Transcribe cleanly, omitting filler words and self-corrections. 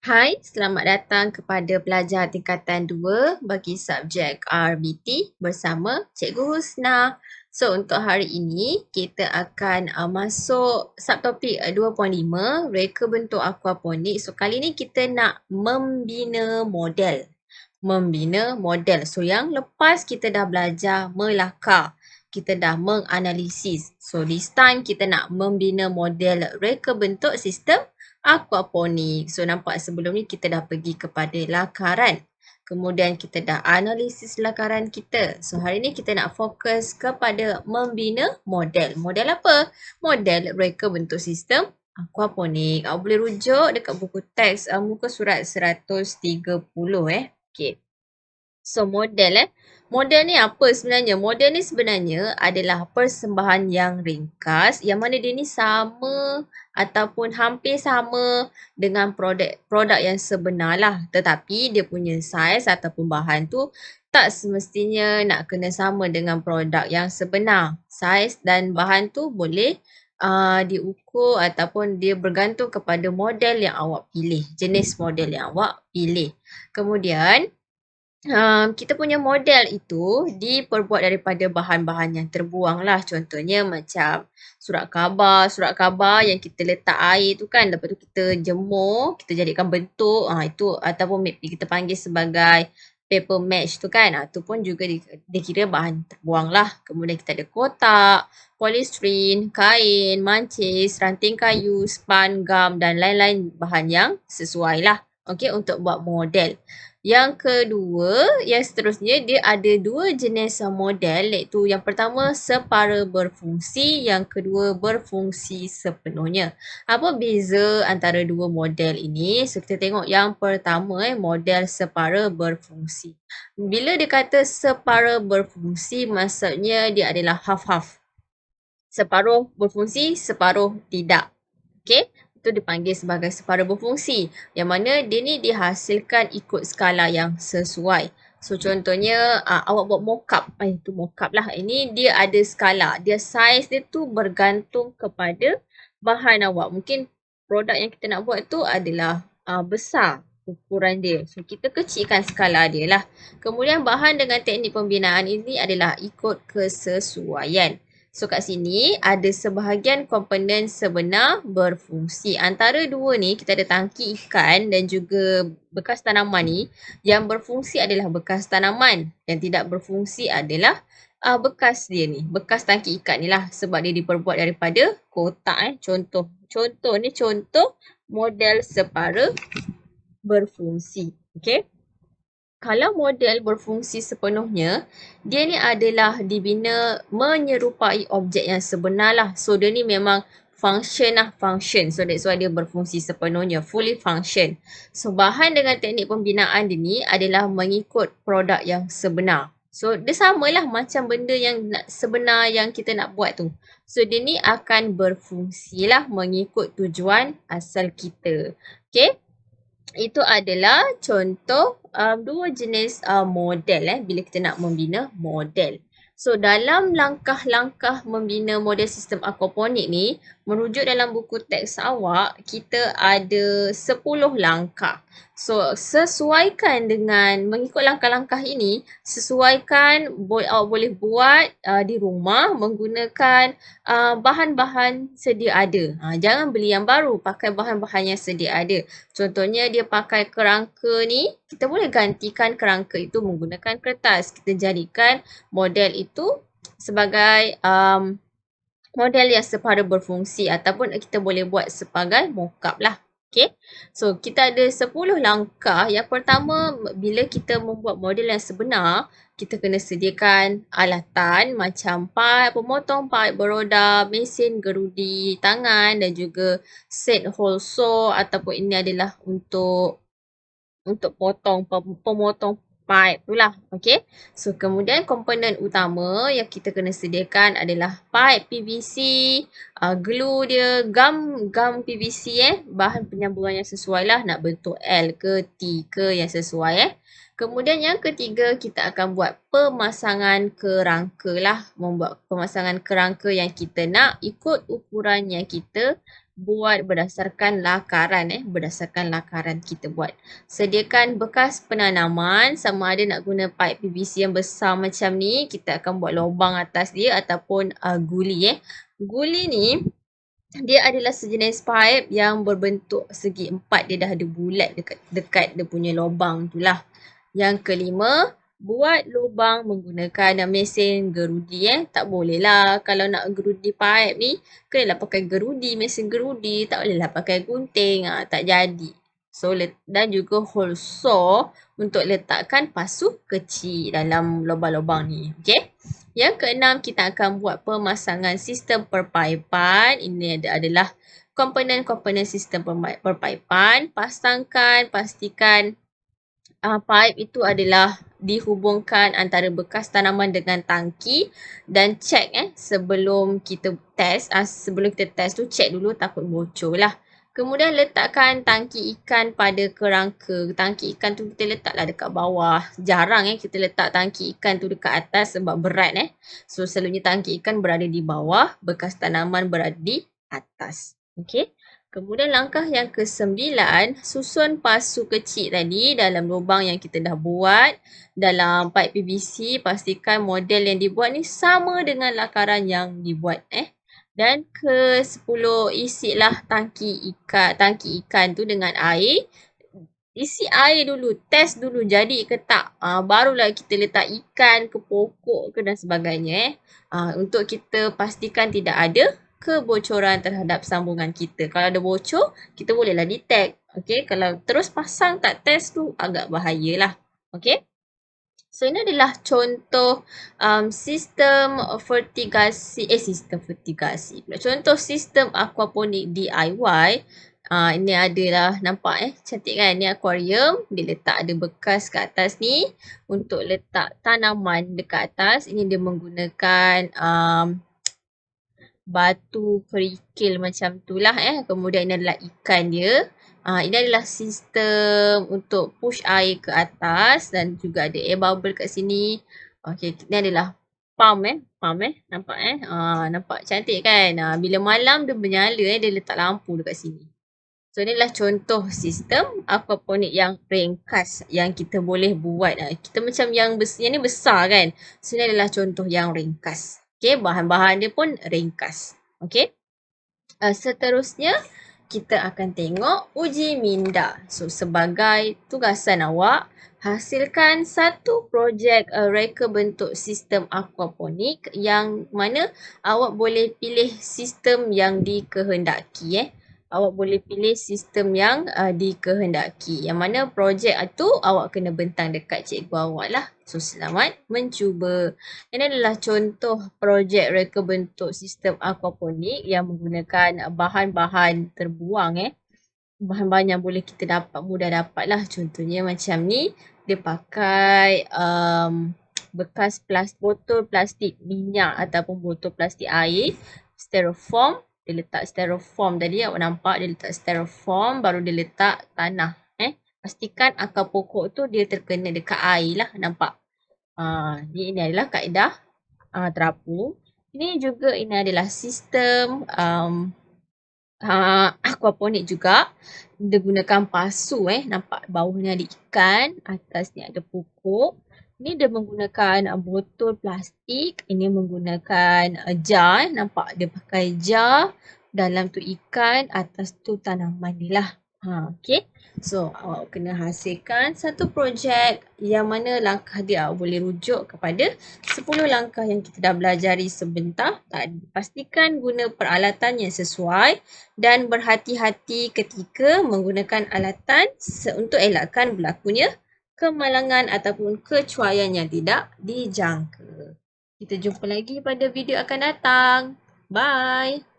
Hai, selamat datang kepada pelajar tingkatan 2 bagi subjek RBT bersama Cikgu Husna. So, untuk hari ini kita akan masuk subtopik 2.5, reka bentuk aquaponik. So, kali ni kita nak membina model. Membina model. So, yang lepas kita dah belajar melakar. Kita dah menganalisis. So, this time kita nak membina model reka bentuk sistem aquaponik. So nampak sebelum ni kita dah pergi kepada lakaran. Kemudian kita dah analisis lakaran kita. So hari ni kita nak fokus kepada membina model. Model apa? Model reka bentuk sistem aquaponik. Awak boleh rujuk dekat buku teks muka surat 130 Okay. So model Model ni apa sebenarnya? Model ni sebenarnya adalah persembahan yang ringkas yang mana dia ni sama ataupun hampir sama dengan produk yang sebenar lah. Tetapi dia punya saiz ataupun bahan tu tak semestinya nak kena sama dengan produk yang sebenar. Saiz dan bahan tu boleh diukur ataupun dia bergantung kepada model yang awak pilih. Jenis model yang awak pilih. Kemudian kita punya model itu diperbuat daripada bahan-bahan yang terbuang lah. Contohnya macam surat khabar yang kita letak air tu kan. Lepas tu kita jemur, kita jadikan bentuk. Itu ataupun kita panggil sebagai paper match tu kan. Itu pun juga dikira bahan terbuang lah. Kemudian kita ada kotak, polystyrene, kain, mancis, ranting kayu, span, gam dan lain-lain bahan yang sesuai lah. Okey, untuk buat model. Yang kedua, yang seterusnya dia ada dua jenis model iaitu yang pertama separa berfungsi, yang kedua berfungsi sepenuhnya. Apa beza antara dua model ini? So kita tengok yang pertama model separa berfungsi. Bila dia kata separa berfungsi maksudnya dia adalah half-half. Separuh berfungsi, separuh tidak. Okey? Itu dipanggil sebagai separa berfungsi. Yang mana dia ni dihasilkan ikut skala yang sesuai. So contohnya awak buat mockup. Itu mockup lah. Ini dia ada skala. Dia saiz dia tu bergantung kepada bahan awak. Mungkin produk yang kita nak buat tu adalah besar ukuran dia. So kita kecilkan skala dia lah. Kemudian bahan dengan teknik pembinaan ini adalah ikut kesesuaian. So kat sini ada sebahagian komponen sebenar berfungsi. Antara dua ni kita ada tangki ikan dan juga bekas tanaman ni. Yang berfungsi adalah bekas tanaman. Yang tidak berfungsi adalah bekas dia ni. Bekas tangki ikan ni lah sebab dia diperbuat daripada kotak Contoh ni contoh model separa berfungsi. Okay. Kalau model berfungsi sepenuhnya, dia ni adalah dibina menyerupai objek yang sebenar lah. So, dia ni memang function. So, that's why dia berfungsi sepenuhnya, fully function. So, bahan dengan teknik pembinaan dia ni adalah mengikut produk yang sebenar. So, dia samalah macam benda yang sebenar yang kita nak buat tu. So, dia ni akan berfungsi lah mengikut tujuan asal kita. Okay? Itu adalah contoh dua jenis model bila kita nak membina model. So dalam langkah-langkah membina model sistem aquaponik ni, merujuk dalam buku teks awak, kita ada 10 langkah. So sesuaikan dengan mengikut langkah-langkah ini, sesuaikan awak boleh buat di rumah menggunakan bahan-bahan sedia ada. Jangan beli yang baru, pakai bahan-bahan yang sedia ada. Contohnya dia pakai kerangka ni, kita boleh gantikan kerangka itu menggunakan kertas. Kita jadikan model itu sebagai model yang separa berfungsi ataupun kita boleh buat sebagai mockup lah. Okay. So, kita ada 10 langkah. Yang pertama, bila kita membuat model yang sebenar, kita kena sediakan alatan macam pipe, pemotong pipe beroda, mesin gerudi tangan dan juga set hole saw ataupun ini adalah untuk pemotong pipe tu lah. Okay. So, kemudian komponen utama yang kita kena sediakan adalah pipe PVC, glue dia, gum PVC bahan penyambungan yang sesuai lah, nak bentuk L ke T ke yang sesuai Kemudian yang ketiga, kita akan buat pemasangan kerangka lah. Membuat pemasangan kerangka yang kita nak ikut ukuran yang kita buat berdasarkan lakaran berdasarkan lakaran kita buat. Sediakan bekas penanaman, sama ada nak guna pipe PVC yang besar macam ni, kita akan buat lubang atas dia ataupun guli Guli ni dia adalah sejenis pipe yang berbentuk segi empat, dia dah ada bulat dekat dia punya lubang tu lah. Yang kelima, buat lubang menggunakan mesin gerudi Tak boleh lah kalau nak gerudi pipe ni, kenalah pakai gerudi, mesin gerudi, tak boleh lah pakai gunting, tak jadi. So, dan juga hole saw untuk letakkan pasu kecil dalam lubang-lubang ni. Okay. Yang keenam, kita akan buat pemasangan sistem perpaipan. Ini adalah komponen-komponen sistem perpaipan. Pastikan pipe itu adalah dihubungkan antara bekas tanaman dengan tangki dan cek sebelum kita test. Sebelum kita test tu cek dulu, takut bocor lah. Kemudian letakkan tangki ikan pada kerangka. Tangki ikan tu kita letaklah dekat bawah. Jarang kita letak tangki ikan tu dekat atas sebab berat So selalunya tangki ikan berada di bawah, bekas tanaman berada di atas. Okay. Kemudian langkah yang ke-9, susun pasu kecil tadi dalam lubang yang kita dah buat. Dalam pipe PVC, pastikan model yang dibuat ni sama dengan lakaran yang dibuat Dan ke-10, isilah tangki ikan tu dengan air. Isi air dulu, test dulu jadi ke tak. Barulah kita letak ikan ke pokok ke dan sebagainya untuk kita pastikan tidak ada kebocoran terhadap sambungan kita. Kalau ada bocor, kita bolehlah detect. Okay, kalau terus pasang tak test tu agak bahayalah. Okay. So, ini adalah contoh sistem fertigasi. Contoh sistem aquaponik DIY. Ini adalah nampak cantik kan? Ni akuarium. Dia letak ada bekas kat atas ni untuk letak tanaman dekat atas. Ini dia menggunakan batu kerikil macam tu lah Kemudian ini adalah ikan dia. Ini adalah sistem untuk push air ke atas dan juga ada air bubble kat sini. Okay, ini adalah pump nampak nampak cantik kan? Bila malam dia menyala dia letak lampu dekat sini. So, ini adalah contoh sistem aquaponik yang ringkas yang kita boleh buat. Kita macam yang ni besar kan? So, ini adalah contoh yang ringkas. Okay, bahan-bahan dia pun ringkas. Okay. Seterusnya, kita akan tengok uji minda. So, sebagai tugasan awak, hasilkan satu projek reka bentuk sistem aquaponik yang mana awak boleh pilih sistem yang dikehendaki. Awak boleh pilih sistem yang dikehendaki. Yang mana projek itu awak kena bentang dekat cikgu awak lah. So, selamat mencuba. Ini adalah contoh projek reka bentuk sistem aquaponik yang menggunakan bahan-bahan terbuang Bahan-bahan yang boleh kita mudah dapat lah. Contohnya macam ni. Dia pakai bekas botol plastik minyak ataupun botol plastik air. Styrofoam. Dia letak styrofoam tadi awak nampak. Dia letak styrofoam baru dia letak tanah. Pastikan akar pokok tu dia terkena dekat air lah. Nampak? Ini adalah kaedah terapung. Ini adalah sistem aquaponik juga. Dia gunakan pasu nampak bawahnya ada ikan, atasnya ada pokok. Ni dia menggunakan botol plastik, ini menggunakan jar nampak dia pakai jar, dalam tu ikan, atas tu tanaman ni lah. Okay. So, awak kena hasilkan satu projek yang mana langkah dia awak boleh rujuk kepada 10 langkah yang kita dah belajari sebentar tadi. Pastikan guna peralatan yang sesuai dan berhati-hati ketika menggunakan alatan untuk elakkan berlakunya kemalangan ataupun kecuaian yang tidak dijangka. Kita jumpa lagi pada video akan datang. Bye!